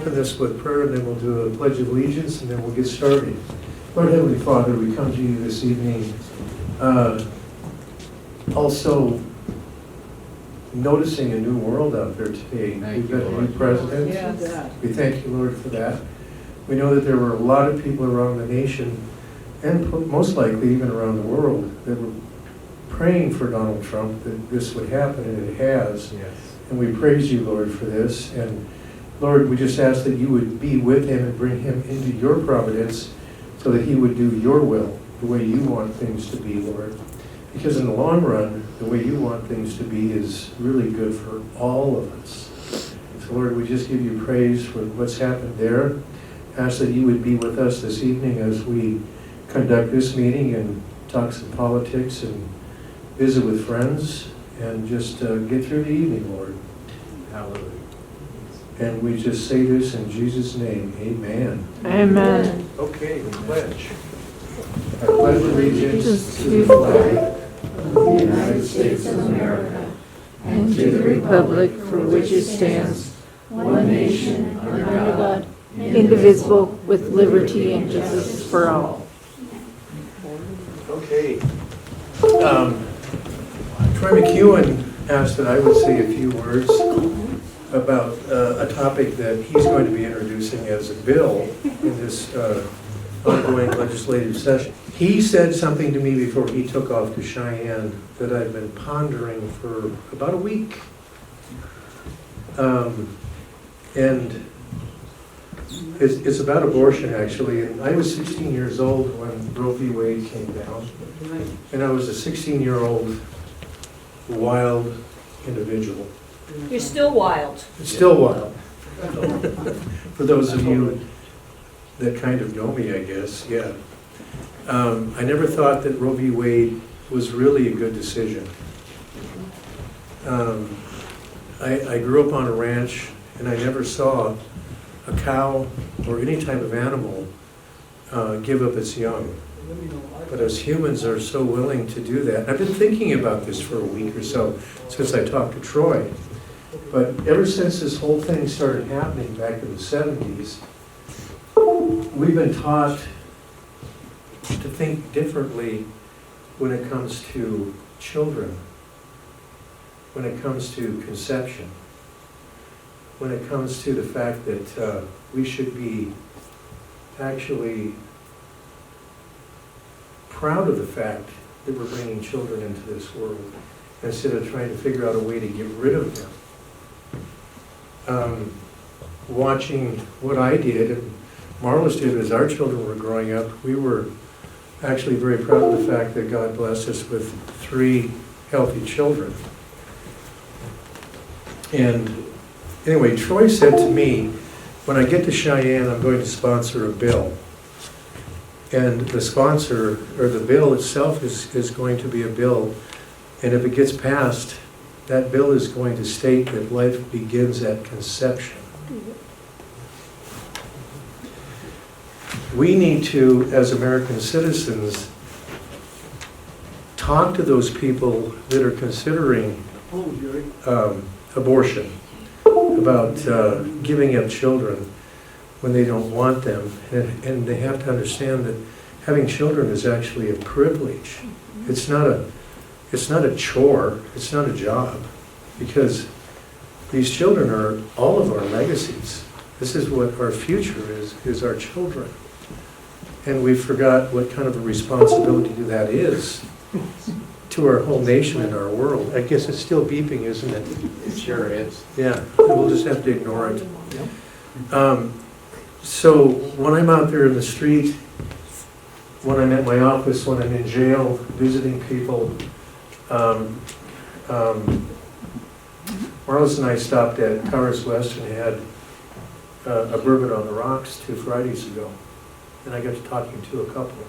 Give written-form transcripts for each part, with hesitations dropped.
open this with prayer, and then we'll do a pledge of allegiance, and then we'll get started. Lord Heavenly Father, we come to you this evening also noticing a new world out there today. We've got a new president. Yes. We thank you, Lord, for that. We know that there were a lot of people around the nation, and most likely even around the world, that were praying for Donald Trump, that this would happen, and it has. Yes. And we praise you, Lord, for this. And Lord, we just ask that you would be with him and bring him into your providence so that he would do your will, the way you want things to be, Lord. Because in the long run, the way you want things to be is really good for all of us. So Lord, we just give you praise for what's happened there. Ask that you would be with us this evening as we conduct this meeting and talk some politics and visit with friends and just get through the evening, Lord. Hallelujah. And we just say this in Jesus' name, amen. Amen. Okay, the pledge. I pledge allegiance to the flag of the United States of America And to the republic for which it stands, one nation, under God, indivisible, with liberty and justice for all. Okay. Troy McEwen asked that I would say a few words about a topic that he's going to be introducing as a bill in this ongoing legislative session. He said something to me before he took off to Cheyenne that I've been pondering for about a week. And it's about abortion, actually. And I was 16 years old when Roe v. Wade came down. And I was a 16-year-old wild individual. You're still wild. It's still wild. For those of you that kind of know me, I guess, yeah. I never thought that Roe v. Wade was really a good decision. I grew up on a ranch, and I never saw a cow or any type of animal give up its young. But as humans are so willing to do that, and I've been thinking about this for a week or so since I talked to Troy, but ever since this whole thing started happening back in the 70s, we've been taught to think differently when it comes to children, when it comes to conception, when it comes to the fact that we should be actually proud of the fact that we're bringing children into this world instead of trying to figure out a way to get rid of them. Watching what I did and Marla's did as our children were growing up, we were actually very proud of the fact that God blessed us with 3 healthy children. And anyway, Troy said to me, when I get to Cheyenne, I'm going to sponsor a bill. And the sponsor, or the bill itself, is going to be a bill. And if it gets passed, that bill is going to state that life begins at conception. We need to, as American citizens, talk to those people that are considering abortion, about giving up children when they don't want them. And they have to understand that having children is actually a privilege. It's not a chore, it's not a job, because these children are all of our legacies. This is what our future is our children. And we forgot what kind of a responsibility that is to our whole nation and our world. I guess it's still beeping, isn't it? It sure is. Yeah, we'll just have to ignore it. So when I'm out there in the street, when I'm at my office, when I'm in jail, visiting people, Marlis and I stopped at Towers West and had a bourbon on the rocks 2 Fridays ago. And I got to talking to a couple.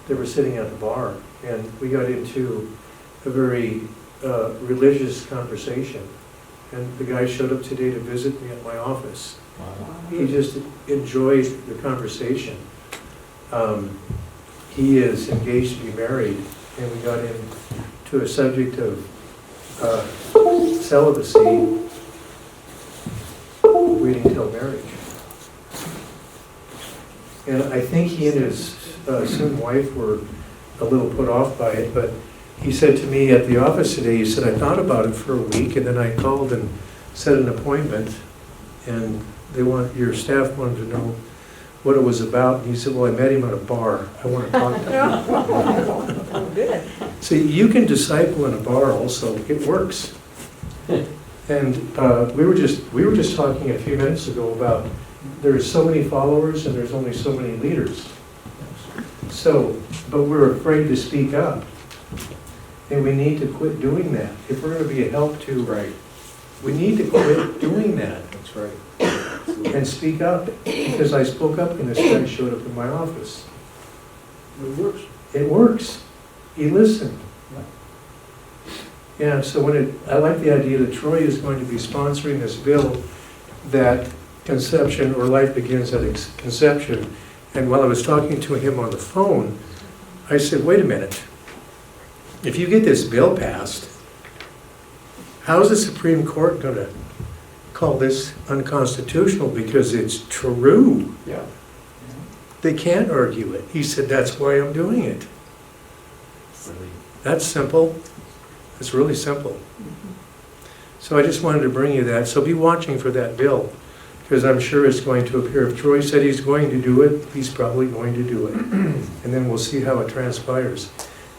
They were sitting at the bar, and we got into a very religious conversation. And the guy showed up today to visit me at my office. Wow. He just enjoyed the conversation. He is engaged to be married, and we got into a subject of celibacy, waiting till marriage. And I think he and his soon wife were a little put off by it, but he said to me at the office today, he said, I thought about it for a week, and then I called and set an appointment, and your staff wanted to know what it was about. And he said, well, I met him at a bar. I want to talk to him. Oh, good. See, you can disciple in a bar also. It works. And we were just talking a few minutes ago about there's so many followers and there's only so many leaders. So, but we're afraid to speak up. And we need to quit doing that. If we're going to be a help to, Right. we need to quit doing that That's right. and speak up. Because I spoke up and this guy showed up in my office. It works. It works. He listened. Yeah, so I like the idea that Troy is going to be sponsoring this bill that conception or life begins at conception. And while I was talking to him on the phone, I said, wait a minute. If you get this bill passed, how's the Supreme Court going to call this unconstitutional? Because it's true. Yeah. They can't argue it. He said, that's why I'm doing it. Really. That's simple. It's really simple. So I just wanted to bring you that. So be watching for that bill, because I'm sure it's going to appear. If Troy said he's going to do it, he's probably going to do it. And then we'll see how it transpires.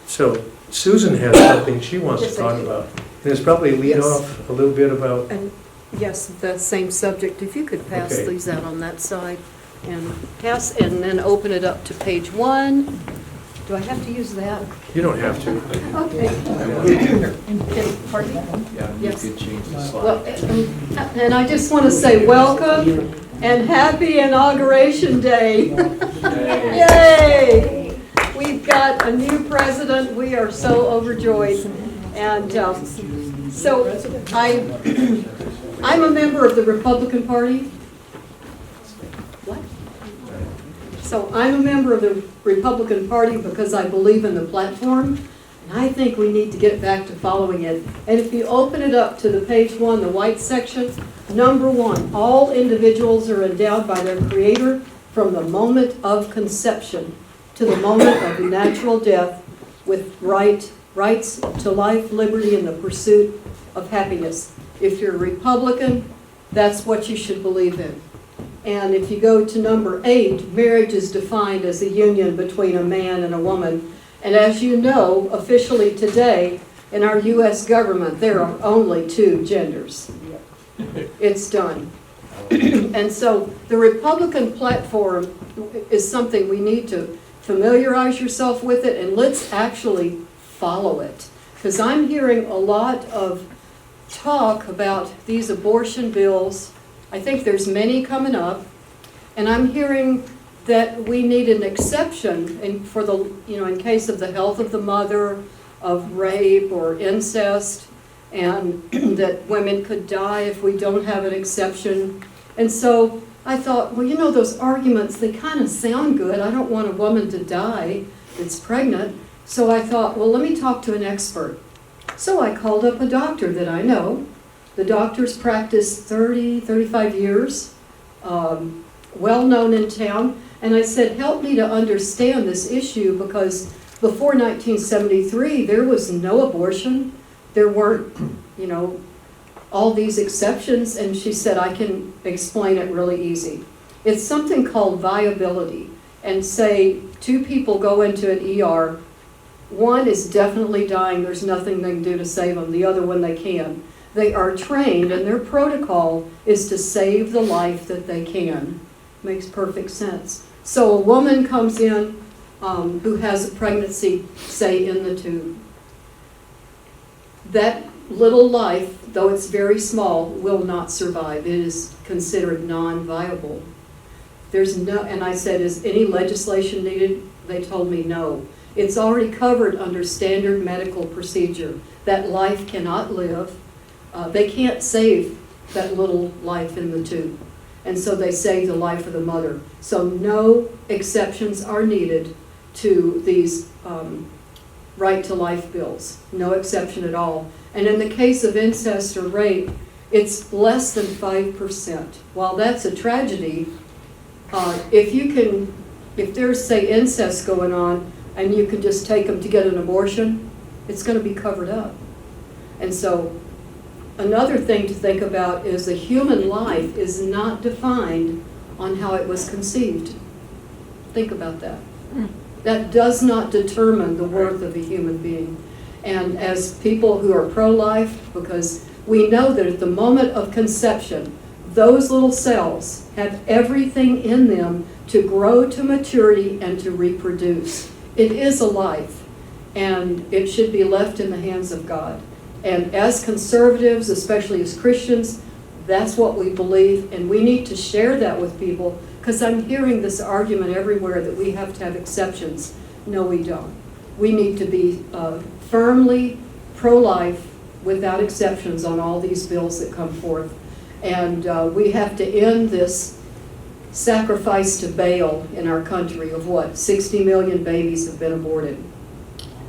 So Susan has something she wants to Yes, talk I do. about. And it's probably lead Yes. off a little bit about, And yes, the same subject, if you could pass Okay. these out on that side and pass, and then open it up to page 1. Do I have to use that? you don't have to. Okay. Pardon me? Yeah, you Yes. could change the Well, slide. and I just want to say welcome and happy Inauguration Day. Yay! We've got a new president. We are so overjoyed. And so I'm a member of the Republican Party. What? So I'm a member of the Republican Party because I believe in the platform. And I think we need to get back to following it. And if you open it up to the page 1, the white section, number 1, all individuals are endowed by their Creator from the moment of conception to the moment of natural death with rights to life, liberty, and the pursuit of happiness. If you're a Republican, that's what you should believe in. And if you go to number 8, marriage is defined as a union between a man and a woman. And as you know, officially today, in our U.S. government, there are only 2 genders. It's done. And so the Republican platform is something we need to familiarize yourself with it, and let's actually follow it. Because I'm hearing a lot of talk about these abortion bills. I think there's many coming up, and I'm hearing that we need an exception in case of the health of the mother, of rape or incest, and that women could die if we don't have an exception. And so I thought, well, those arguments, they kind of sound good. I don't want a woman to die that's pregnant. So I thought, well, let me talk to an expert. So I called up a doctor that I know. The doctor's practiced 35 years, well known in town. And I said, help me to understand this issue, because before 1973, there was no abortion. There weren't, all these exceptions. And she said, I can explain it really easy. It's something called viability. And say 2 people go into an ER. One is definitely dying. There's nothing they can do to save them. The other one they can. They are trained, and their protocol is to save the life that they can. Makes perfect sense. So a woman comes in who has a pregnancy, say, in the tube. That little life, though it's very small, will not survive. It is considered non-viable. And I said, is any legislation needed? They told me no. It's already covered under standard medical procedure. That life cannot live. They can't save that little life in the tube. And so they save the life of the mother. So no exceptions are needed to these right to life bills. No exception at all. And in the case of incest or rape, it's less than 5%. While that's a tragedy, if you can if there's, say, incest going on, and you can just take them to get an abortion, it's going to be covered up. And so another thing to think about is a human life is not defined on how it was conceived. Think about that. That does not determine the worth of a human being. And as people who are pro-life, because we know that at the moment of conception, those little cells have everything in them to grow to maturity and to reproduce. It is a life, and it should be left in the hands of God. And as conservatives, especially as Christians, that's what we believe, and we need to share that with people, because I'm hearing this argument everywhere that we have to have exceptions. No, we don't. We need to be firmly pro-life without exceptions on all these bills that come forth. And we have to end this sacrifice to Baal in our country of what? 60 million babies have been aborted.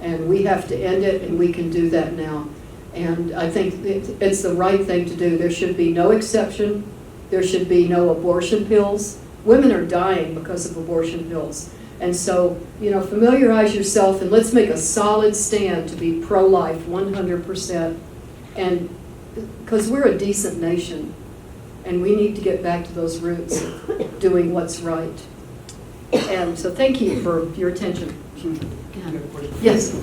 And we have to end it, and we can do that now. And I think it's the right thing to do. There should be no exception. There should be no abortion pills. Women are dying because of abortion pills. And so, familiarize yourself, and let's make a solid stand to be pro-life 100%. And because we're a decent nation, and we need to get back to those roots of doing what's right. And so thank you for your attention. Yes.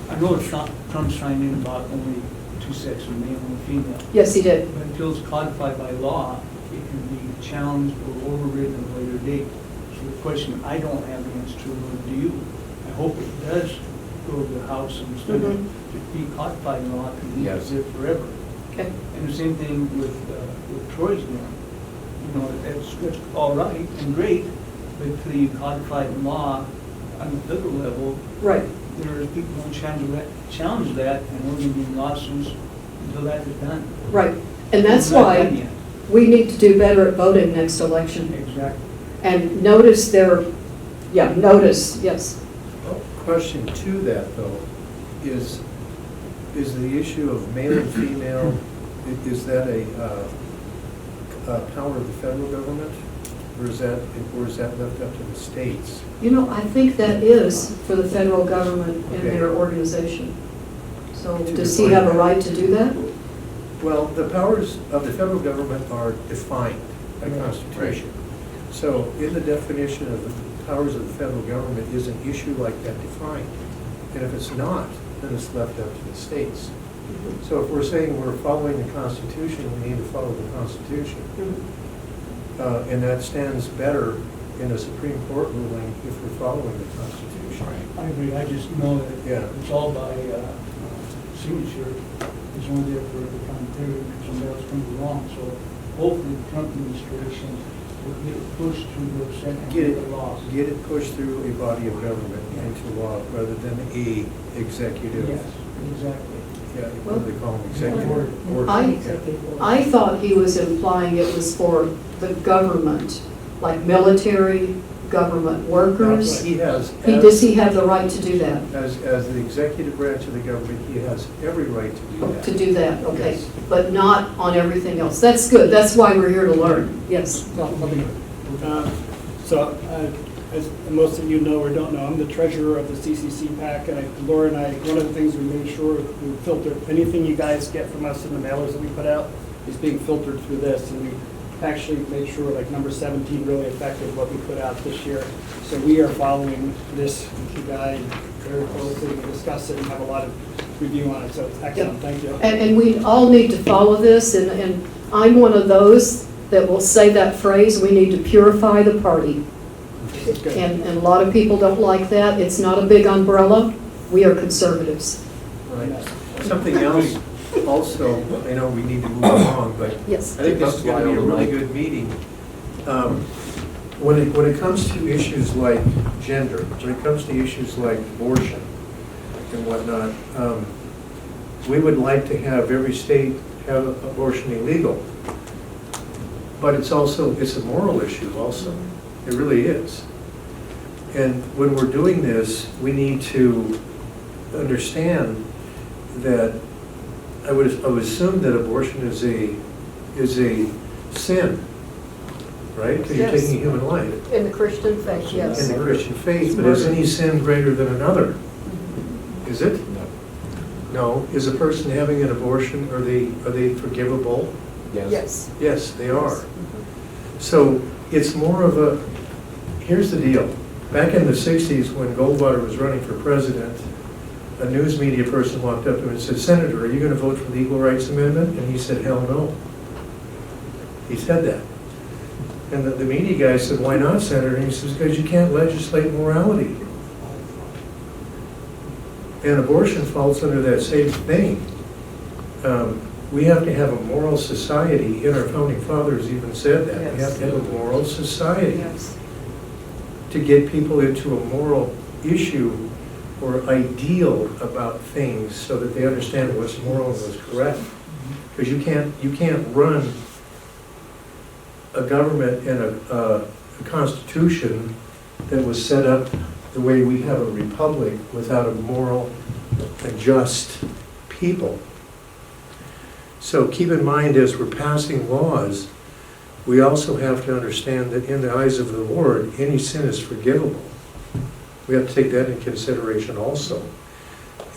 I know Trump signed in about only two sexes, male and female. Yes, he did. But until it's codified by law, it can be challenged or overridden at a later date. So the question I don't have the answer to, nor do you. I hope it does go to the House and Senate to be codified in law, to be there forever. Okay. And the same thing with Troy's doing. That's all right and great, but until you codify in law on the federal level, Right. there are people who challenge that, and we're going to be lawsuits until that is done. Right. And that's We're not done why yet. we need to do better at voting next election. Exactly. And notice notice, yes. Question to that, though, is the issue of male and female, is that a power of the federal government? Or is that left up to the states? I think that is for the federal government and Okay. their organization. So To does he define have a that. right to do that? Well, the powers of the federal government are defined by Constitution. So in the definition of the powers of the federal government, is an issue like that defined? And if it's not, then it's left up to the states. So if we're saying we're following the Constitution, we need to follow the Constitution. And that stands better in a Supreme Court ruling if we're following the Constitution. I agree. I just know that Yeah. it's all by signature. It's only there for the time period, and somebody else can be wrong. So hopefully the Trump administration will get it pushed through the Senate and Get the laws. it pushed through a body of government into law rather than a executive. Yes, exactly. Yeah, what do they call them, executive order? I thought he was implying it was for the government, like military, government workers. He has. Does he have the right to do that? As the executive branch of the government, he has every right to do that. To do that, okay. Yes. But not on everything else. That's good. That's why we're here to learn. Yes. As most of you know or don't know, I'm the treasurer of the CCC PAC, and Laura and I, one of the things we made sure we filtered, anything you guys get from us in the mailers that we put out is being filtered through this, and we actually made sure like number 17 really affected what we put out this year. So we are following this guide very closely, we discuss it and have a lot of review on it, so it's excellent, thank you. And we all need to follow this, and I'm one of those that will say that phrase, we need to purify the party. Good. And a lot of people don't like that. It's not a big umbrella. We are conservatives. Right. Something else also, I know we need to move along, but Yes. I think this is going to be a really good meeting. When it comes to issues like gender, when it comes to issues like abortion and whatnot, we would like to have every state have abortion illegal. But it's a moral issue also. It really is. And when we're doing this, we need to understand that I would assume that abortion is a sin. right? Because you're Yes. taking a human life In the Christian faith, yes. in the Christian faith. But is any sin greater than another? Is it? No. Is a person having an abortion, are they forgivable? Yes. Yes, they are. So it's more of a, here's the deal. Back in the 60s, when Goldwater was running for president, a news media person walked up to him and said, "Senator, are you going to vote for the Equal Rights Amendment?" And he said, "Hell no." He said that. And the media guy said, "Why not, Senator?" And he says, "Because you can't legislate morality." And abortion falls under that same thing. We have to have a moral society, and our founding fathers even said that. We have to have a moral society Yes. to get people into a moral issue or ideal about things so that they understand what's moral and what's correct. Because you can't run a government and a constitution that was set up the way we have a republic without a moral and just people. So keep in mind, as we're passing laws, we also have to understand that in the eyes of the Lord, any sin is forgivable. We have to take that in consideration also.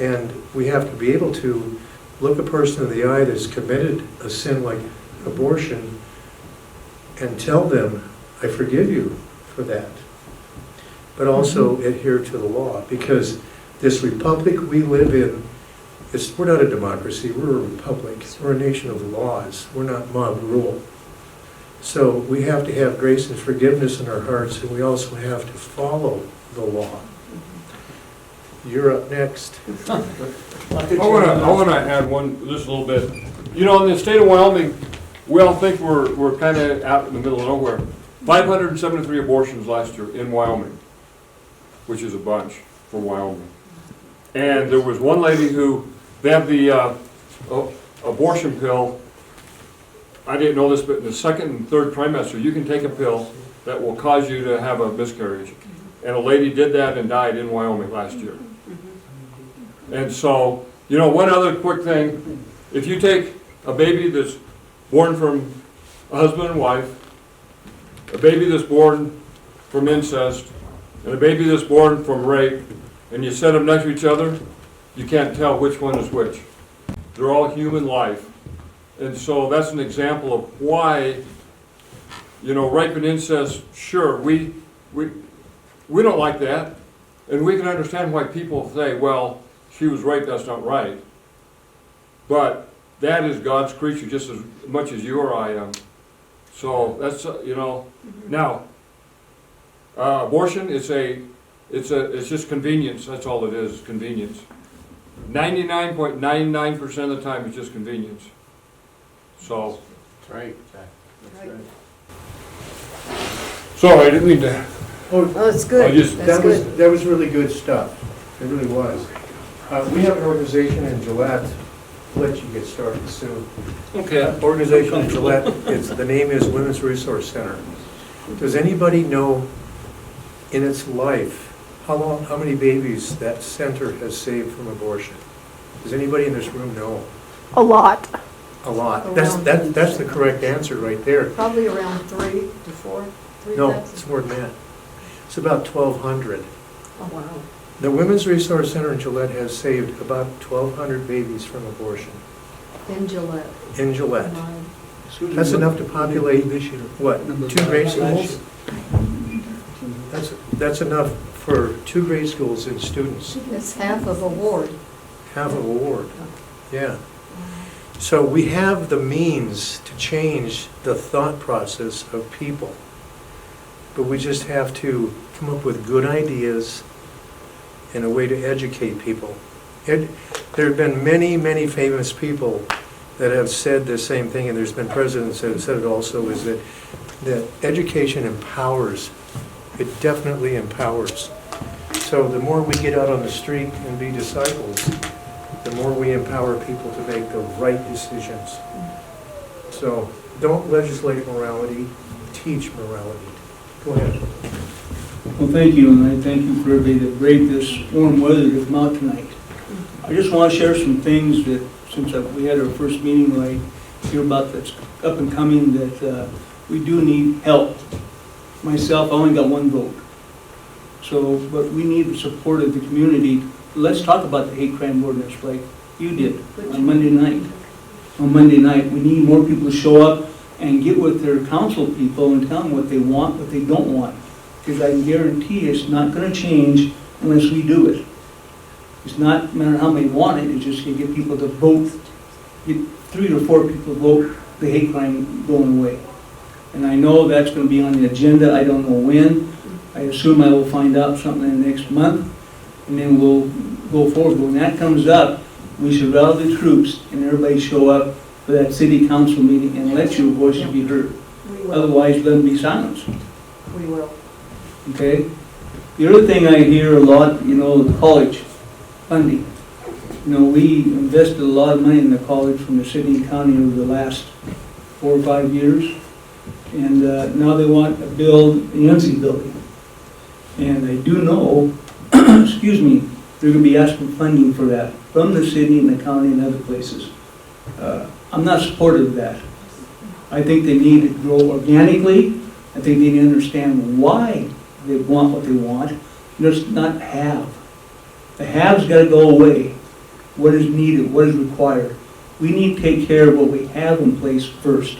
And we have to be able to look a person in the eye that's committed a sin like abortion and tell them, "I forgive you for that." But also adhere to the law, because this republic we live in, we're not a democracy, we're a republic. We're a nation of laws. We're not mob rule. So we have to have grace and forgiveness in our hearts, and we also have to follow the law. You're up next. I want to add just a little bit. You know, in the state of Wyoming, we all think we're kind of out in the middle of nowhere. 573 abortions last year in Wyoming, which is a bunch for Wyoming. And there was one lady who, they have the abortion pill. I didn't know this, but in the second and third trimester, you can take a pill that will cause you to have a miscarriage. And a lady did that and died in Wyoming last year. And so, you know, one other quick thing, if you take a baby that's born from a husband and wife, a baby that's born from incest, and a baby that's born from rape, and you set them next to each other, you can't tell which one is which. They're all human life. And so that's an example of why, you know, rape and incest, sure, we don't like that. And we can understand why people say, well, she was raped, that's not right. But that is God's creature just as much as you or I am. So that's, you know, now, abortion is it's just convenience, that's all it is, convenience. 99.99% of the time it's just convenience. So. That's right, Jack. That's right. Sorry, I didn't mean to. Oh, it's good. That was really good stuff. It really was. We have an organization in Gillette. I'll let you get started soon. Okay. Organization in Gillette. The name is Women's Resource Center. Does anybody know in its life how many babies that center has saved from abortion? Does anybody in this room know? A lot. A lot. That's the correct answer right there. Probably around 3 to 4, 3,000. No, it's more than that. It's about 1,200. Oh, wow. The Women's Resource Center in Gillette has saved about 1,200 babies from abortion. In Gillette. In Gillette. My- That's enough to populate, what, 2 grade schools? That's enough for 2 grade schools and students. It's half of a ward. Half of a ward, yeah. So we have the means to change the thought process of people. But we just have to come up with good ideas and a way to educate people. There have been many, many famous people that have said the same thing, and there's been presidents that have said it also, is that education empowers. It definitely empowers. So the more we get out on the street and be disciples, the more we empower people to make the right decisions. So don't legislate morality, teach morality. Go ahead. Well, thank you, and I thank you for everybody that braved this warm weather to come out tonight. I just want to share some things that, since we had our first meeting, I hear about that's up and coming, that we do need help. Myself, I only got one vote. So, but we need the support of the community. Let's talk about the hate crime ordinance like you did on Monday night. On Monday night, we need more people to show up and get with their council people and tell them what they want, what they don't want. Because I can guarantee it's not gonna change unless we do it. It's not no matter how many want it, it's just gonna get people to vote, get 3 or 4 people to vote the hate crime going away. And I know that's gonna be on the agenda, I don't know when. I assume I will find out something in the next month, and then we'll go forward. When that comes up, we should rally the troops and everybody show up for that city council meeting and let your voices be heard. We will. Otherwise, let them be silenced, We will. okay? The other thing I hear a lot, the college funding. We invested a lot of money in the college from the city and county over the last 4 or 5 years. And now they want to build the MC building. And I do know, excuse me, they're going to be asking funding for that from the city and the county and other places. I'm not supportive of that. I think they need to grow organically. I think they need to understand why they want what they want, just not have. The haves got to go away. What is needed, what is required. We need to take care of what we have in place first.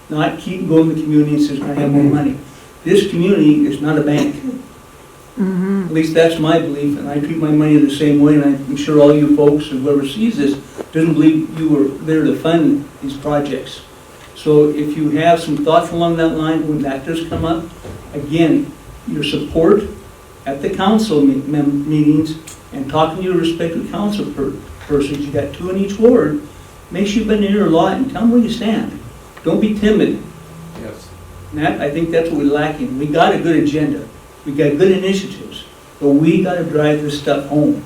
Not keep going to the community and says, I have more money. This community is not a bank. At least that's my belief, and I treat my money the same way, and I'm sure all you folks, and whoever sees this, doesn't believe you were there to fund these projects. So if you have some thoughts along that line, when that does come up, again, your support at the council meetings and talking to your respective council persons, you got 2 in each ward, make sure you've been in here a lot and tell them where you stand. Don't be timid. Yes. And that, I think that's what we're lacking. We got a good agenda. We got good initiatives, but we got to drive this stuff home.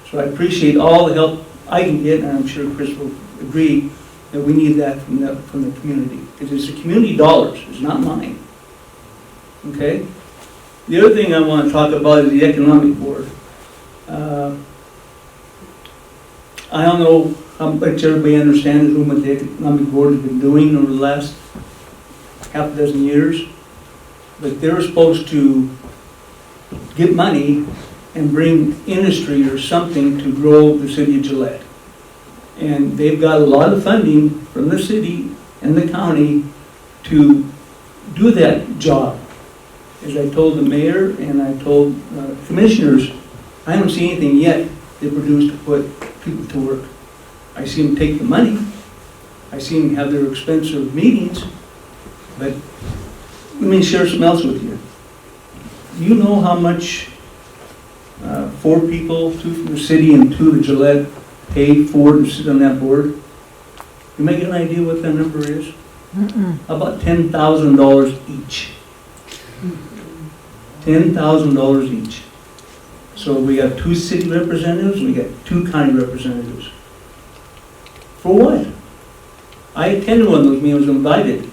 So I appreciate all the help I can get, and I'm sure Chris will agree that we need that from the community. Because it's the community dollars, it's not mine. Okay? The other thing I want to talk about is the economic board. I don't know how much everybody understands what the economic board has been doing over the last half a dozen years, but they're supposed to get money and bring industry or something to grow the city of Gillette. And they've got a lot of funding from the city and the county to do that job. As I told the mayor and I told commissioners, I haven't seen anything yet they produced to put people to work. I see them take the money. I see them have their expensive meetings. But let me share something else with you. You know how much 4 people, 2 from the city and 2 the Gillette, pay for to sit on that board? You may get an idea what that number is? About $10,000 each. $10,000 each. So we have 2 city representatives, we got 2 county representatives. For what? I attended one of those meetings, I was invited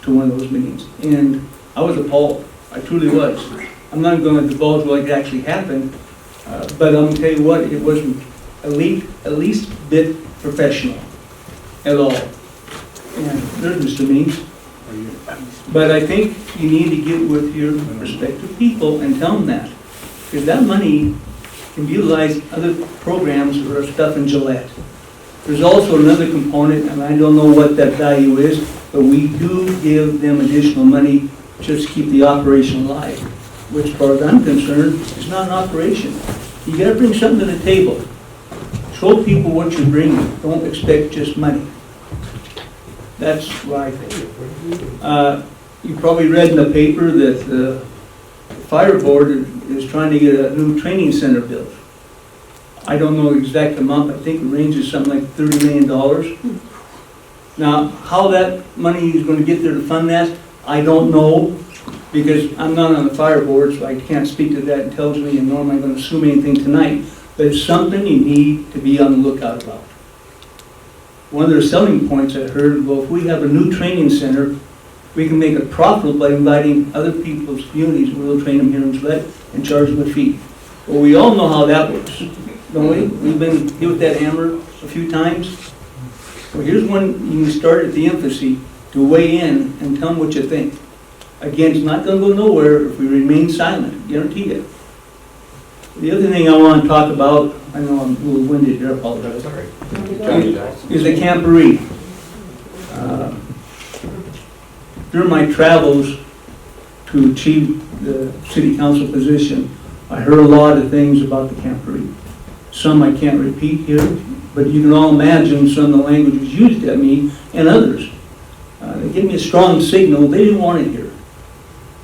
to one of those meetings, and I was appalled. I truly was. I'm not going to divulge what actually happened, but I'm going to tell you what, it wasn't at least bit professional at all. And there's Mr. Means. But I think you need to get with your respective people and tell them that. Because that money can be utilized in other programs or stuff in Gillette. There's also another component, and I don't know what that value is, but we do give them additional money just to keep the operation alive. Which, as far as I'm concerned, is not an operation. You got to bring something to the table. Show people what you're bringing. Don't expect just money. That's what I think. You probably read in the paper that the fire board is trying to get a new training center built. I don't know the exact amount, I think it ranges something like $30 million. Now, how that money is going to get there to fund that, I don't know, because I'm not on the fire board, so I can't speak to that intelligently, and nor am I going to assume anything tonight, but it's something you need to be on the lookout about. One of their selling points I heard, well, if we have a new training center, we can make it profitable by inviting other people's communities, and we'll train them here in Gillette and charge them a fee. Well, we all know how that works, don't we? We've been hit with that hammer a few times. Well, here's one you can start at the infancy to weigh in and tell them what you think. Again, it's not gonna go nowhere if we remain silent, guarantee it. The other thing I want to talk about, I know I'm a little winded here, I apologize, is the camporee. During my travels to achieve the city council position, I heard a lot of things about the camporee. Some I can't repeat here, but you can all imagine some of the language used at me and others. They gave me a strong signal they didn't want it here.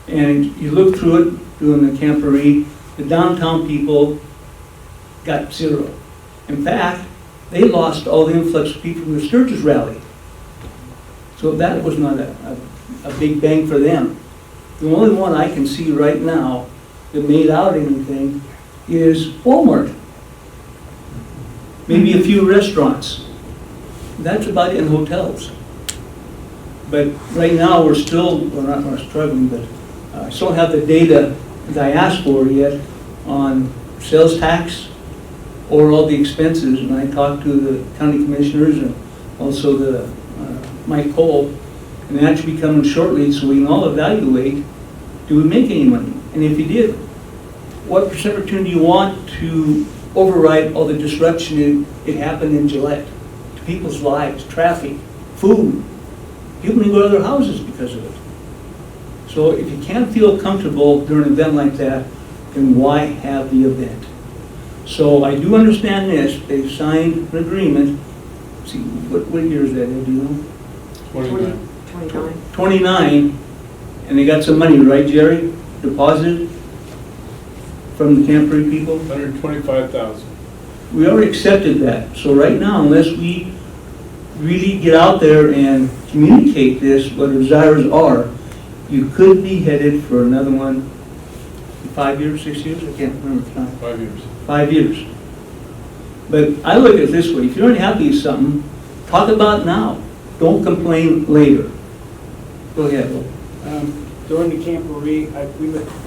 And you look through it, doing the camporee, the downtown people got zero. In fact, they lost all the influx of people from the Sturgis rally. So that was not a big bang for them. The only one I can see right now that made out anything is Walmart. Maybe a few restaurants. That's about it in hotels. But right now, we're still, well, not we're struggling, but I still don't have the data that I asked for yet on sales tax or all the expenses. And I talked to the county commissioners and also the Mike Cole, and that should be coming shortly so we can all evaluate, do we make any money? And if you did, what percent return do you want to override all the disruption it happened in Gillette to people's lives, traffic, food? People didn't go to their houses because of it. So if you can't feel comfortable during an event like that, then why have the event? So I do understand this. They've signed an agreement. See, what year is that, Ed, do you know? 29. 29, and they got some money, right, Jerry? Deposited from the camporee people? 125,000. We already accepted that. So right now, unless we really get out there and communicate this, what our desires are, you could be headed for another one, 5 years, 6 years? I can't remember the time. 5 years. 5 years. But I look at it this way, if you're unhappy with something, talk about it now. Don't complain later. Go ahead, Will. During the camporee,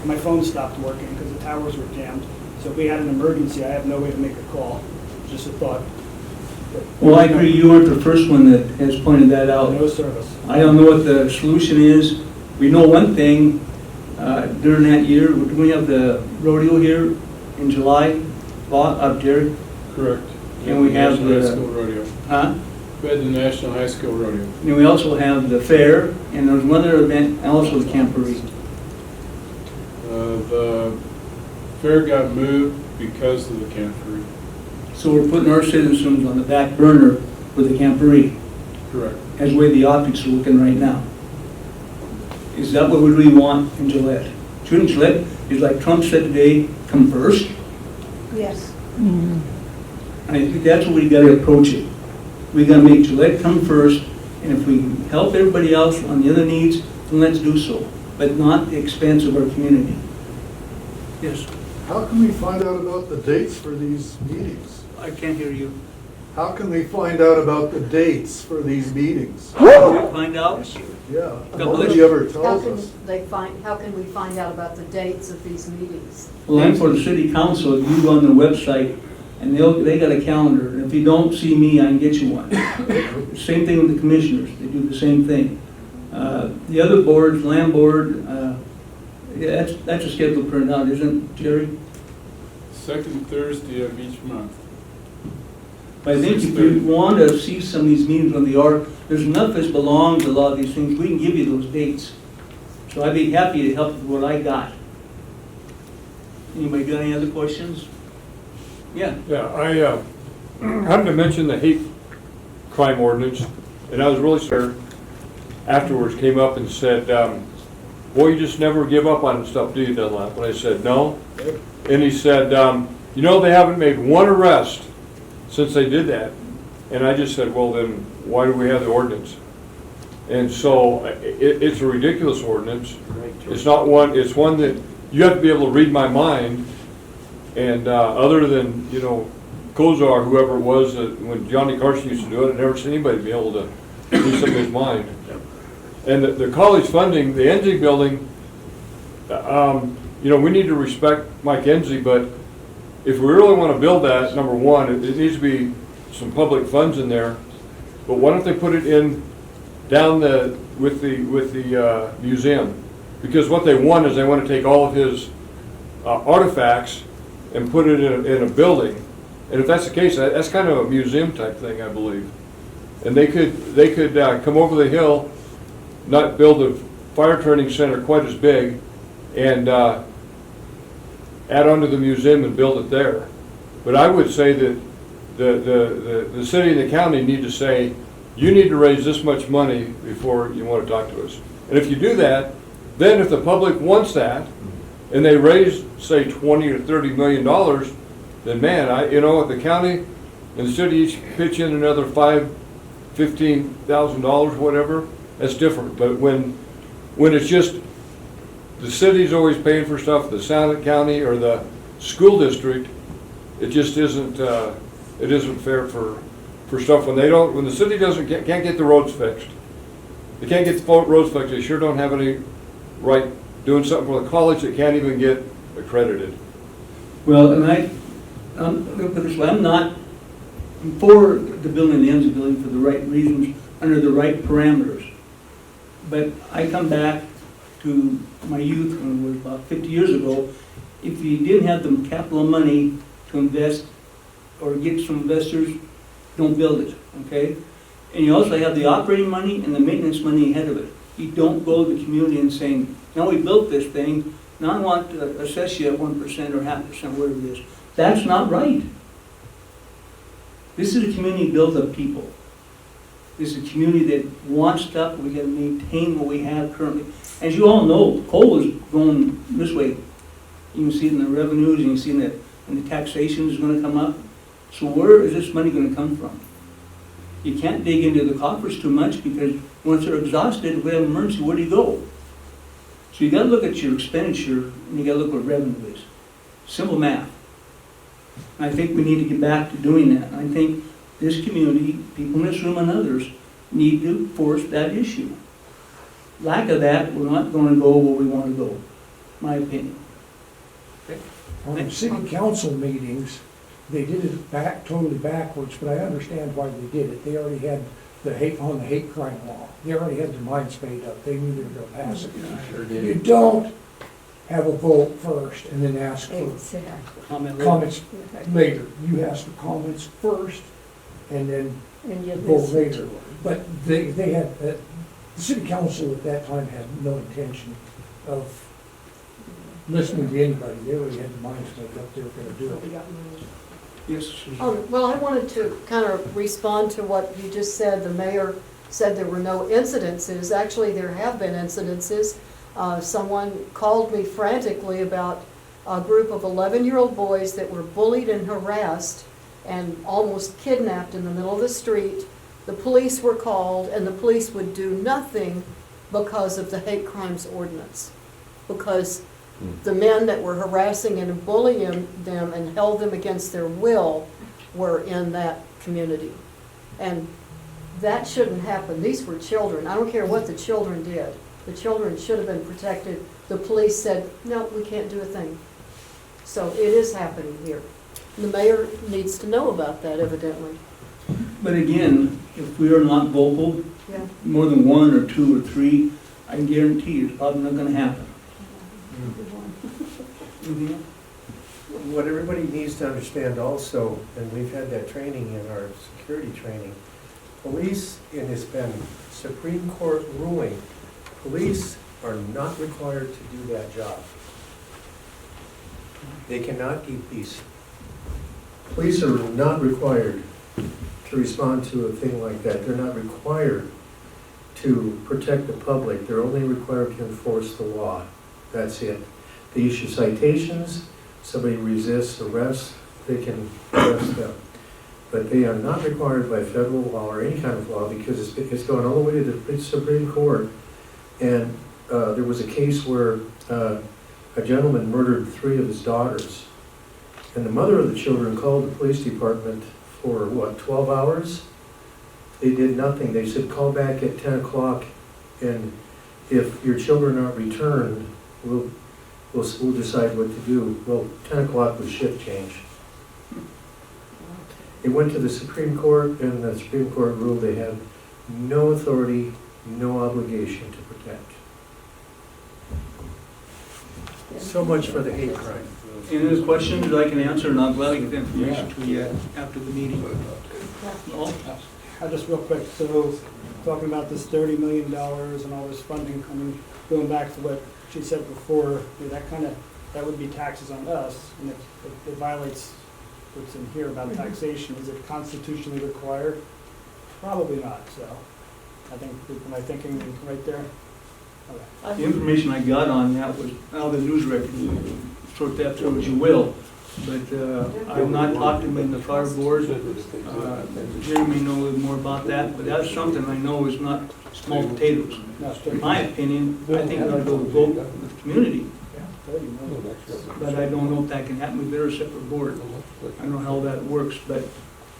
my phone stopped working because the towers were jammed. So if we had an emergency, I have no way to make a call. Just a thought. Well, I agree, you aren't the first one that has pointed that out. No service. I don't know what the solution is. We know one thing, during that year, we have the rodeo here in July, up Jerry. Correct. And we have National High the- School Rodeo. Huh? We had the National High School Rodeo. And we also have the fair, and there's one other event, also the camporee. The fair got moved because of the camporee. So we're putting our citizens on the back burner with the camporee, Correct. as the way the optics are looking right now. Is that what we really want in Gillette? Shouldn't Gillette, is like Trump said today, come first? Yes. I think that's what we gotta approach it. We gotta make Gillette come first, and if we can help everybody else on the other needs, then let's do so, but not at the expense of our community. Yes, How can we find out about the dates for these meetings? I can't hear you. How can we find out about the dates for these meetings? Find out? Yeah, God nobody bless you. ever How tells can us. how can we find out about the dates of these meetings? Well, I'm for the city council, you go on their website, and they got a calendar, and if you don't see me, I can get you one. Same thing with the commissioners, they do the same thing. The other boards, land board, yeah, that's a schedule printed out, isn't it, Jerry? Second Thursday of each month. But I think if you want to see some of these meetings when they are, there's enough of us belong to a lot of these things, we can give you those dates. So I'd be happy to help with what I got. Anybody got any other questions? Yeah. Yeah, I happened to mention the hate crime ordinance, and I was really scared. Afterwards, came up and said, boy, you just never give up on stuff, do you, Dunlap? And I said, no. And he said, you know, they haven't made one arrest since they did that. And I just said, well, then why do we have the ordinance? And so it's a ridiculous ordinance. It's not one, it's one that you have to be able to read my mind. And other than, you know, Kozar, whoever it was, when Johnny Carson used to do it, I never seen anybody be able to read somebody's mind. And the college funding, the Enzi building, you know, we need to respect Mike Enzi, but if we really want to build that, number one, it needs to be some public funds in there. But why don't they put it in down with the museum. Because what they want is they want to take all of his artifacts and put it in a building. And if that's the case, that's kind of a museum type thing, I believe. And they could come over the hill, not build a fire training center quite as big, and add on to the museum and build it there. But I would say that the city and the county need to say, you need to raise this much money before you want to talk to us. And if you do that, then if the public wants that, and they raise, say, $20 or $30 million, then man, if the county and the city each pitch in another $15,000, whatever, that's different. But when it's just the city's always paying for stuff, the county or the school district, it just isn't. It isn't fair for stuff when the city can't get the roads fixed. They can't get the roads fixed. They sure don't have any right doing something for the college that can't even get accredited. Well, and I'm going to put it this way, I'm not for the building, the ends of the building for the right reasons, under the right parameters. But I come back to my youth when it was about 50 years ago. If you didn't have the capital money to invest or get some investors, don't build it, okay? And you also have the operating money and the maintenance money ahead of it. You don't go to the community and saying, now we built this thing, now I want to assess you at 1% or 0.5%, whatever it is. That's not right. This is a community built of people. This is a community that wants stuff. We got to maintain what we have currently. As you all know, coal is going this way. You can see it in the revenues, and you can see in the taxation is going to come up. So where is this money going to come from? You can't dig into the coffers too much because once they're exhausted, if we have an emergency, where do you go? So you got to look at your expenditure and you got to look what revenue is. Simple math. And I think we need to get back to doing that. And I think this community, people in this room and others, need to force that issue. Lack of that, we're not going to go where we want to go, my opinion. On city council meetings, they did it totally backwards, but I understand why they did it. They already had the hate crime law. They already had their minds made up. They knew they were going to pass it. Sure did. You don't have a vote first and then ask for Exactly. comments later. You ask for comments first and then And you vote listen later. to it. But they had, the city council at that time had no intention of listening to anybody. They already had their minds made up they were going to do it. Yes. Well, I wanted to kind of respond to what you just said. The mayor said there were no incidences. Actually, there have been incidences. Someone called me frantically about a group of 11-year-old boys that were bullied and harassed and almost kidnapped in the middle of the street. The police were called, and the police would do nothing because of the hate crimes ordinance. Because the men that were harassing and bullying them and held them against their will were in that community. And that shouldn't happen. These were children. I don't care what the children did. The children should have been protected. The police said, no, we can't do a thing. So it is happening here. The mayor needs to know about that, evidently. But again, if we are not vocal, Yeah. more than 1 or 2 or 3, I can guarantee you it's probably not going to happen. Anything else? What everybody needs to understand also, and we've had that training in our security training, police, and it's been Supreme Court ruling, police are not required to do that job. They cannot keep peace. Police are not required to respond to a thing like that. They're not required to protect the public. They're only required to enforce the law. That's it. They issue citations. Somebody resists arrest, they can arrest them. But they are not required by federal law or any kind of law because it's gone all the way to the Supreme Court. And there was a case where a gentleman murdered 3 of his daughters. And the mother of the children called the police department for, 12 hours? They did nothing. They said, call back at 10 o'clock, and if your children aren't returned, we'll decide what to do. Well, 10 o'clock was shift change. It went to the Supreme Court, and the Supreme Court ruled they have no authority no obligation to protect. So much for the hate crime. Any other questions I can answer, and I'll gladly get the information to you after the meeting. No? Just real quick, so talking about this $30 million and all this funding coming, going back to what she said before, that would be taxes on us, and if it violates what's in here about taxation, is it constitutionally required? Probably not, so I think, am I thinking right there? Okay. The information I got on that was out of the news record. Sort that through as you will. But I've not talked to him in the fire board. Jeremy knows a little more about that, but that's something I know is not small potatoes. In my opinion, I think we ought to go vote with the community. But I don't know if that can happen. We better separate board. I don't know how that works, but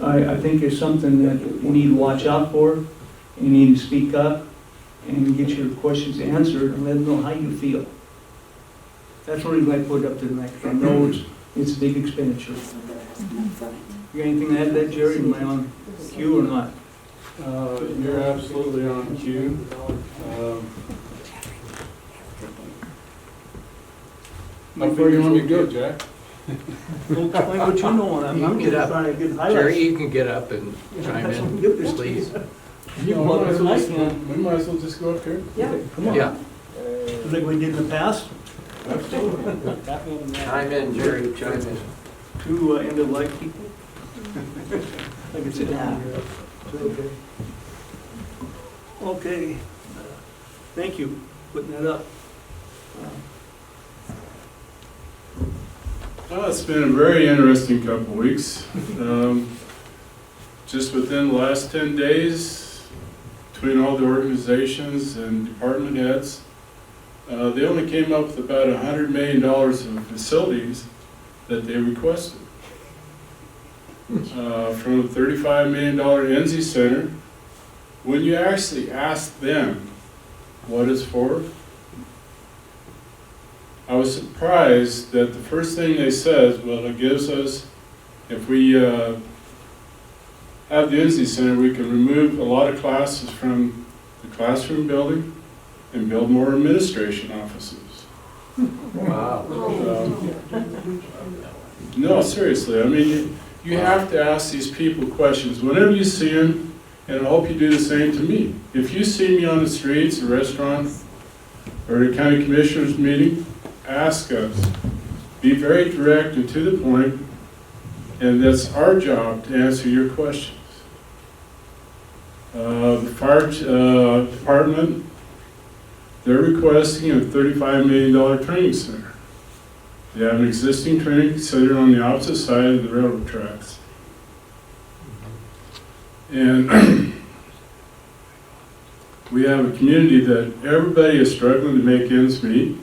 I think it's something that you need to watch out for. You need to speak up and get your questions answered and let them know how you feel. That's the reason I put it up to the next. I know it's a big expenditure. You got anything to add to that, Jerry? Am I on cue or not? You're absolutely on cue. How far you want me to go, Jack? Well, explain what you know on that. I'm just trying to get highlights. Jerry, you can get up and chime in, please. You can look as I can. We might as well just go up here. Yeah. Come on. Yeah, Like we did in the past, chime in, Jerry, chime in. two end-of-life people. I can sit down here. Okay. Okay. Thank you for putting that up. It's been a very interesting couple of weeks. Just within the last 10 days, between all the organizations and department heads, they only came up with about $100 million of facilities that they requested. From a $35 million NZ Center, when you actually ask them what it's for, I was surprised that the first thing they said, well, it gives us, if we have the NZ Center, we can remove a lot of classes from the classroom building and build more administration offices. Wow. No, seriously, I mean, you have to ask these people questions. Whenever you see them, and I hope you do the same to me. If you see me on the streets, a restaurant, or a county commissioners meeting, ask us. Be very direct and to the point, and that's our job to answer your questions. The fire department, they're requesting a $35 million training center. They have an existing training center on the opposite side of the railroad tracks. And we have a community that everybody is struggling to make ends meet.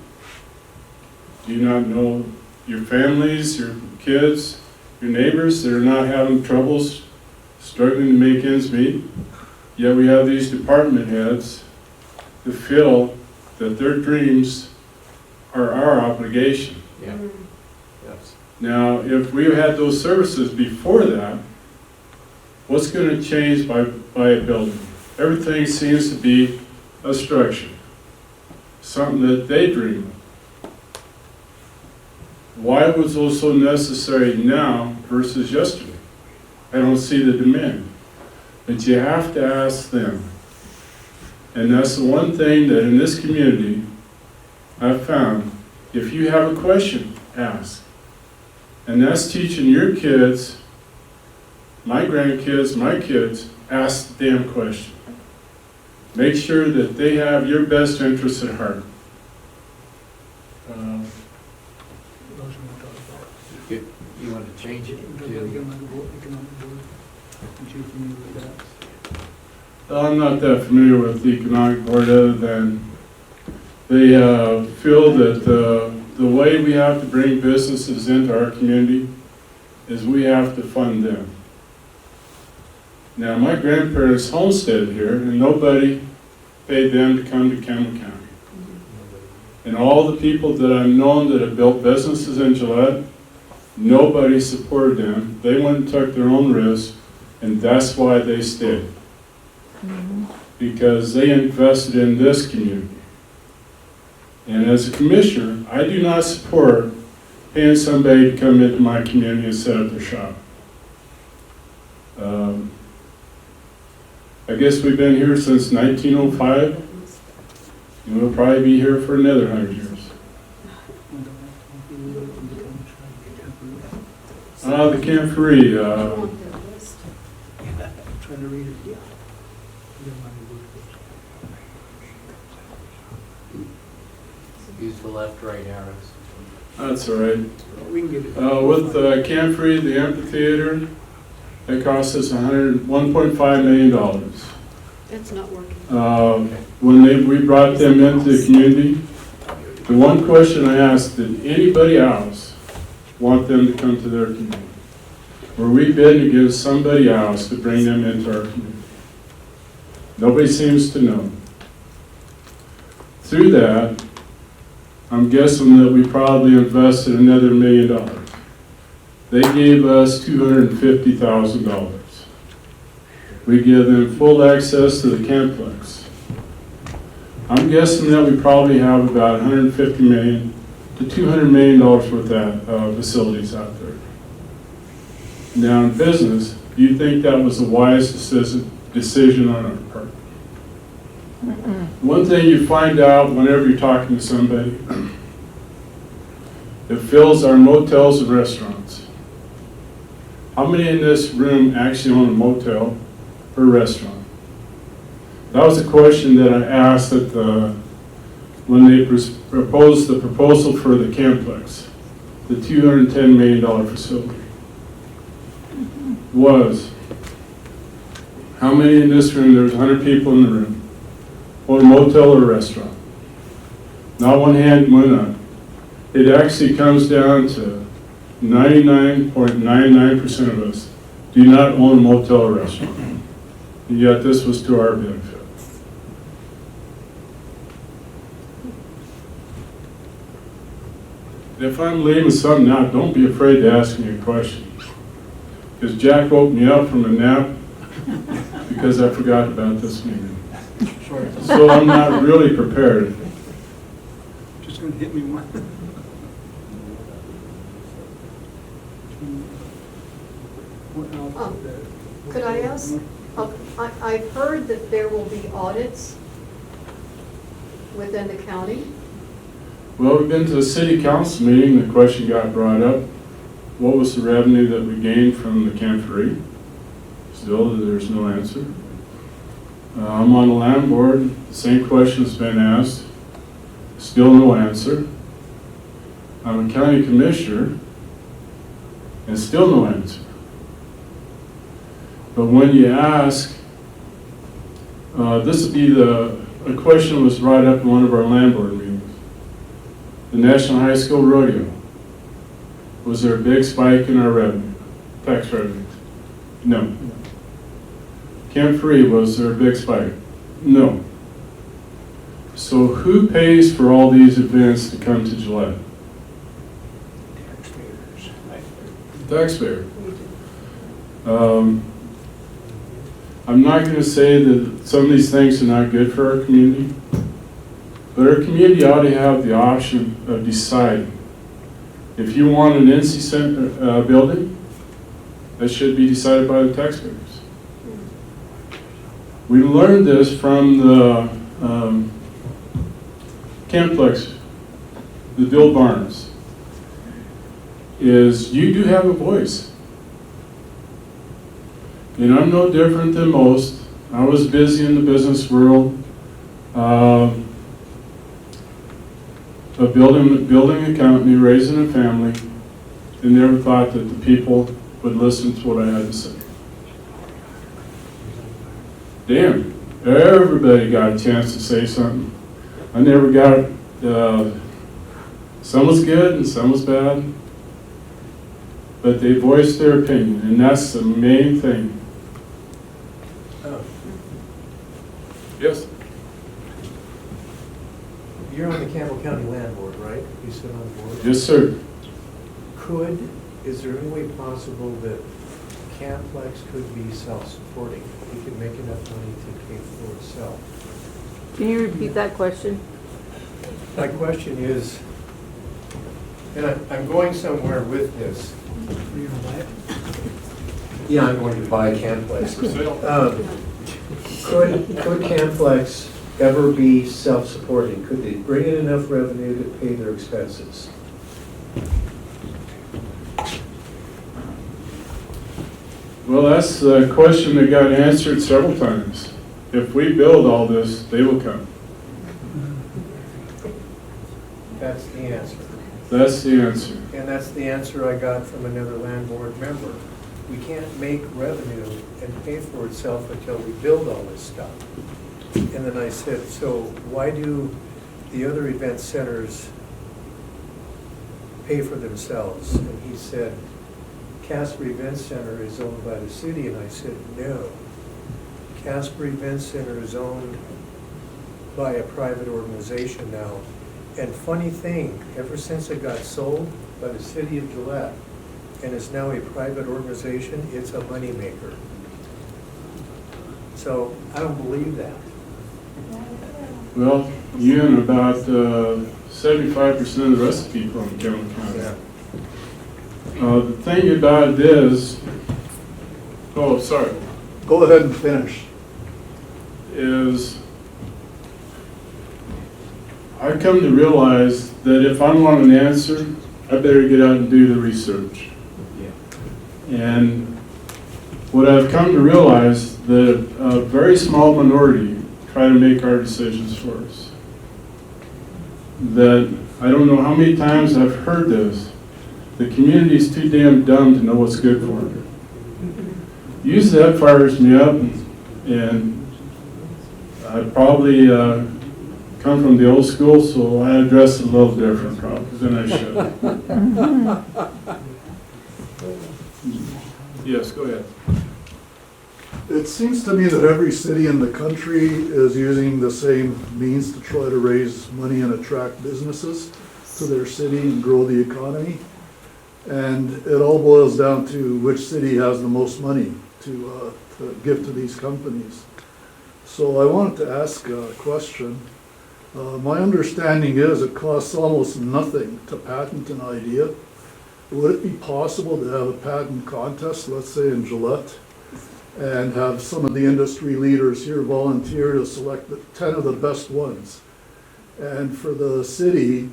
Do you not know your families, your kids, your neighbors that are not having troubles, struggling to make ends meet? Yet we have these department heads who feel that their dreams are our obligation. Yeah. Yes. Now, if we had those services before that, what's going to change by a building? Everything seems to be a structure, something that they dream of. Why was those so necessary now versus yesterday? I don't see the demand. But you have to ask them. And that's the one thing that in this community I've found. If you have a question, ask. And that's teaching your kids, my grandkids, my kids, ask the damn question. Make sure that they have your best interests at heart. You want to change it I'm not that familiar with the economic board other than they feel that the way we have to bring businesses into our community is we have to fund them. Now, my grandparents homesteaded here, and nobody paid them to come to Campbell County. And all the people that I've known that have built businesses in Gillette, nobody supported them. They went and took their own risk, and that's why they stayed. because they invested in this community. And as a commissioner, I do not support paying somebody to come into my community and set up their shop. I guess we've been here since 1905, and we'll probably be here for another 100 years. The Camporee, Trying to read it, yeah. Use the left-right arrows. that's all right. We can get it. With Camporee, the amphitheater, it cost us $1.5 million. It's not working. When we brought them into the community, the one question I asked, did anybody else want them to come to their community? Were we bidding against somebody else to bring them into our community? Nobody seems to know. Through that, I'm guessing that we probably invested another $1 million. They gave us $250,000. We give them full access to the Camplex. I'm guessing that we probably have about $150 million to $200 million worth of facilities out there. Now in business, do you think that was a wise decision on our part? One thing you find out whenever you're talking to somebody, it fills our motels and restaurants. How many in this room actually own a motel or restaurant? That was a question that I asked at when they proposed the proposal for the Camplex, the $210 million facility. Was how many in this room? There's 100 people in the room, or a motel or a restaurant. Not one hand went up. It actually comes down to 99.99% of us do not own a motel or restaurant. And yet this was to our benefit. If I'm leaving something out, don't be afraid to ask me a question. Because Jack woke me up from a nap because I forgot about this meeting. So I'm not really prepared. Just gonna hit me one. Could I ask, I've heard that there will be audits within the county. Well, we've been to a city council meeting, the question got brought up. What was the revenue that we gained from the Camporee? Still, there's no answer. I'm on the land board, the same question's been asked. Still no answer. I'm a county commissioner, and still no answer. But when you ask, this would be a question was brought up in one of our land board meetings. The National High School Rodeo. Was there a big spike in our revenue, tax revenue? No. Camporee, was there a big spike? No. So who pays for all these events to come to Gillette? Taxpayer. I'm not going to say that some of these things are not good for our community, but our community ought to have the option of deciding. If you want an NC Center building, that should be decided by the taxpayers. We learned this from the Camplex, the Bill Barnes, is you do have a voice. And I'm no different than most. I was busy in the business world, of building a company, raising a family, and never thought that the people would listen to what I had to say. Damn, everybody got a chance to say something. I never got, some was good and some was bad, but they voiced their opinion, and that's the main thing. Yes? You're on the Campbell County Land Board, right? You sit on the board? Yes, sir. Is there any way possible that Camplex could be self-supporting. We could make enough money to pay for itself. Can you repeat that question? My question is, and I'm going somewhere with this. Are you gonna buy it? Yeah, I'm going to buy Camplex. For sale. Could Camplex ever be self-supporting? Could they bring in enough revenue to pay their expenses? Well, that's the question that got answered several times. If we build all this, they will come. That's the answer. That's the answer. And that's the answer I got from another land board member. We can't make revenue and pay for itself until we build all this stuff. And then I said, so why do the other event centers pay for themselves? And he said, Casper Event Center is owned by the city. And I said, no. Casper Event Center is owned by a private organization now. And funny thing, ever since it got sold by the city of Gillette and is now a private organization, it's a moneymaker. So I don't believe that. Well, you and about 75% of the rest of the people in Cameron County. Yeah. The thing about it is, oh, sorry, Go ahead and finish. is I've come to realize that if I want an answer, I better get out and do the research. And what I've come to realize that a very small minority try to make our decisions for us. That I don't know how many times I've heard this. The community's too damn dumb to know what's good for them. Usually that fires me up, and I probably come from the old school, so I address it a little different probably than I should. Yes, go ahead. It seems to me that every city in the country is using the same means to try to raise money and attract businesses to their city and grow the economy. And it all boils down to which city has the most money to give to these companies. So I wanted to ask a question. My understanding is it costs almost nothing to patent an idea. Would it be possible to have a patent contest, let's say in Gillette, and have some of the industry leaders here volunteer to select the 10 of the best ones? And for the city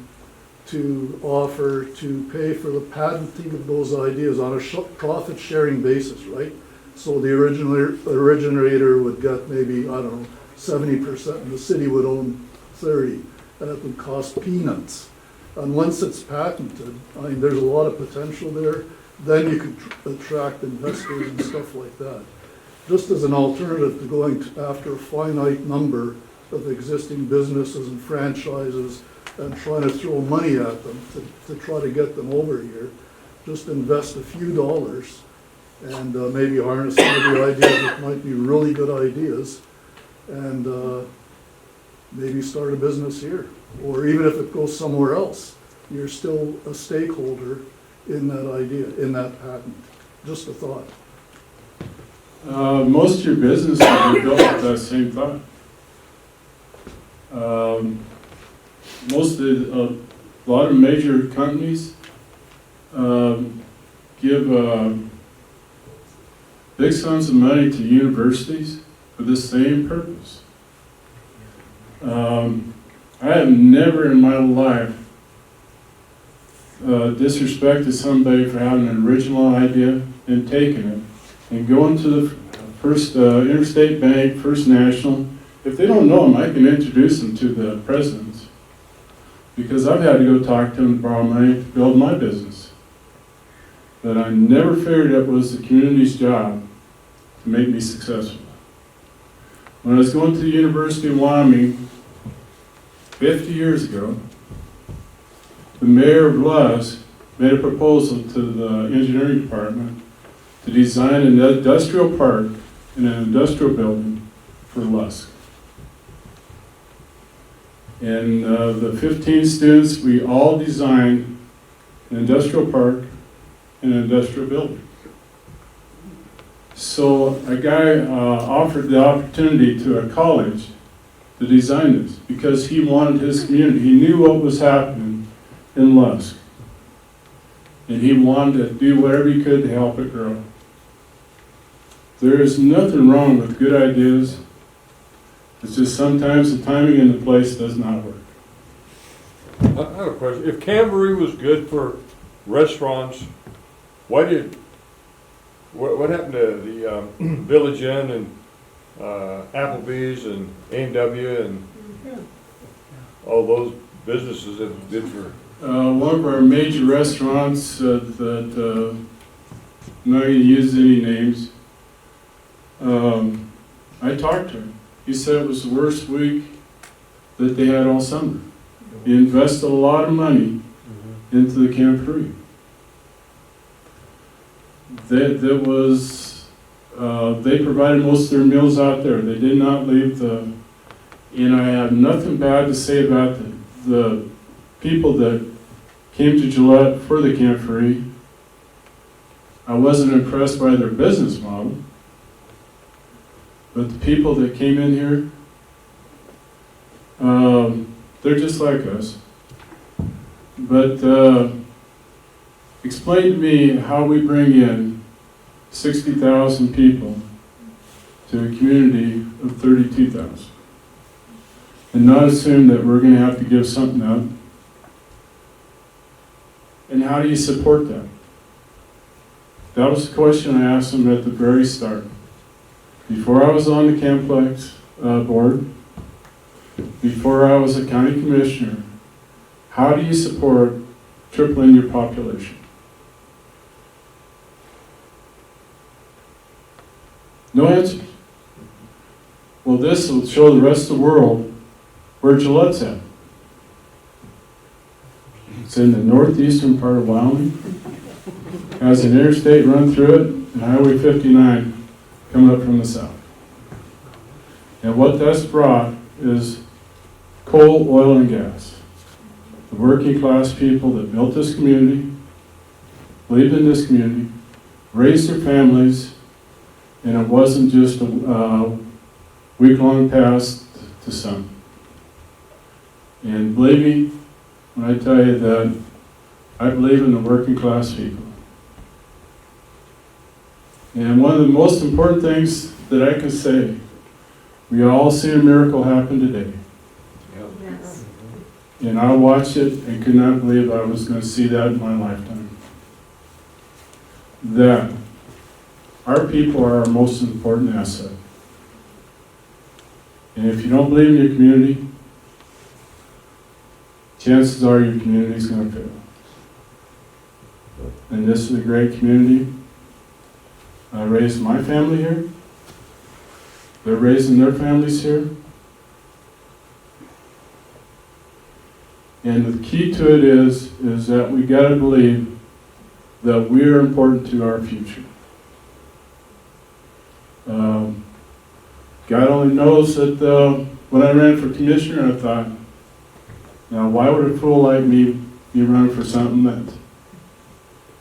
to offer to pay for the patenting of those ideas on a profit sharing basis, right? So the originator would get maybe, I don't know, 70%, and the city would own 30%, and it would cost peanuts. And once it's patented, I mean, there's a lot of potential there. Then you could attract investors and stuff like that. Just as an alternative to going after a finite number of existing businesses and franchises and trying to throw money at them to try to get them over here, just invest a few dollars and maybe harness some of the ideas that might be really good ideas, and maybe start a business here. Or even if it goes somewhere else, you're still a stakeholder in that idea, in that patent. Just a thought. Most of your businesses are built with that same thought. A lot of major companies give big sums of money to universities for the same purpose. I have never in my life disrespected somebody for having an original idea and taking it and going to the First Interstate Bank, First National. If they don't know them, I can introduce them to the presidents, because I've had to go talk to them to borrow money to build my business. But I never figured it was the community's job to make me successful. When I was going to the University of Wyoming 50 years ago, the mayor of Lusk made a proposal to the engineering department to design an industrial park in an industrial building for Lusk. And the 15 students, we all designed an industrial park in an industrial building. So a guy offered the opportunity to a college to design this because he wanted his community. He knew what was happening in Lusk. And he wanted to do whatever he could to help it grow. There is nothing wrong with good ideas. It's just sometimes the timing and the place does not work. I have a question. If Camboree was good for restaurants, what happened to the Village Inn and Applebee's and A&W and all those businesses that did for? One of our major restaurants that, I'm not going to use any names, I talked to him. He said it was the worst week that they had all summer. He invested a lot of money into the Camboree. That was, they provided most of their meals out there. They did not leave and I have nothing bad to say about the people that came to Gillette for the Camboree. I wasn't impressed by their business model, but the people that came in here, they're just like us. But explain to me how we bring in 60,000 people to a community of 32,000 and not assume that we're going to have to give something up. And how do you support that? That was the question I asked them at the very start. Before I was on the Camplex board, before I was a county commissioner, how do you support tripling your population? No answer. Well, this will show the rest of the world where Gillette's at. It's in the northeastern part of Wyoming. Has an interstate run through it, and Highway 59 coming up from the south. And what that's brought is coal, oil, and gas. The working class people that built this community, believed in this community, raised their families, and it wasn't just a week-long pass to some. And believe me when I tell you that I believe in the working class people. And one of the most important things that I can say, we all see a miracle happen today. Yes. And I watched it and could not believe I was going to see that in my lifetime. That our people are our most important asset. And if you don't believe in your community, chances are your community is going to fail. And this is a great community. I raised my family here. They're raising their families here. And the key to it is that we got to believe that we are important to our future. God only knows that when I ran for commissioner, I thought, now why would a fool like me be running for something that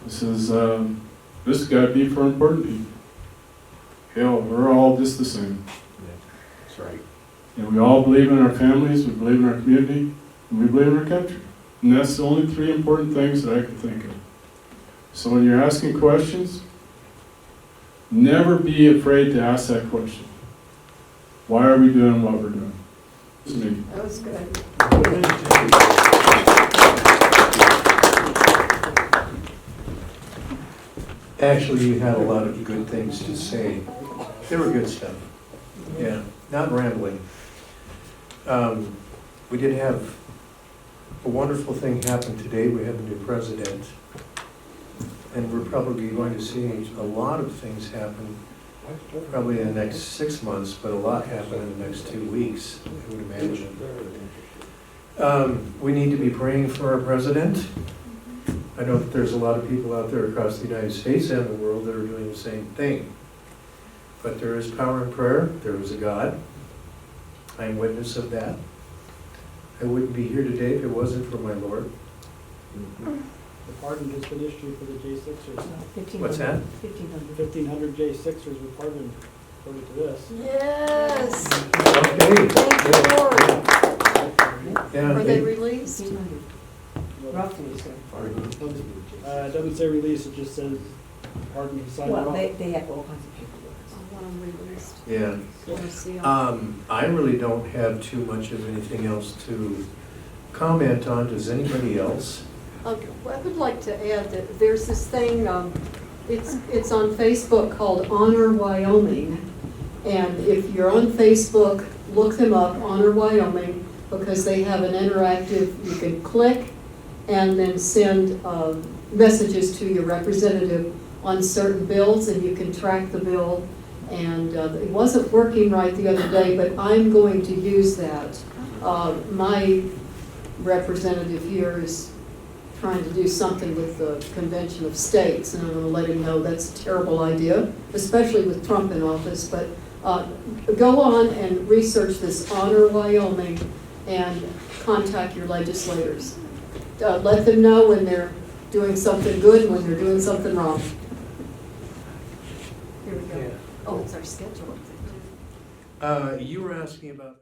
this is, this has got to be for important people. Hell, we're all just the same. That's right. And we all believe in our families, we believe in our community, and we believe in our country. And that's the only three important things that I can think of. So when you're asking questions, never be afraid to ask that question. Why are we doing what we're doing? It's me. That was good. Actually, you had a lot of good things to say. They were good stuff. Yeah, not rambling. We did have a wonderful thing happen today. We have a new president. And we're probably going to see a lot of things happen, probably in the next 6 months, but a lot happen in the next 2 weeks, I would imagine. We need to be praying for our president. I know that there's a lot of people out there across the United States and the world that are doing the same thing. But there is power in prayer. There is a God. I am witness of that. I wouldn't be here today if it wasn't for my Lord. The pardon has been issued for the J6ers. What's that? 1,500 J6ers were pardoned, according to this. Yes. Okay. Thank you, Lord. Yeah, Are they released? Roughly, so. It doesn't say release, it just says pardon, signed Well, off. they have all kinds of paperwork. I want them released. Yeah. I want to see them. I really don't have too much of anything else to comment on. Does anybody else? I would like to add that there's this thing, it's on Facebook called Honor Wyoming. And if you're on Facebook, look them up, Honor Wyoming, because they have an interactive, you can click and then send messages to your representative on certain bills, and you can track the bill. And it wasn't working right the other day, but I'm going to use that. My representative here is trying to do something with the Convention of States, and I'm going to let him know that's a terrible idea, especially with Trump in office. But go on and research this Honor Wyoming and contact your legislators. Let them know when they're doing something good and when they're doing something wrong. Here we go. Oh, it's our schedule. You were asking about.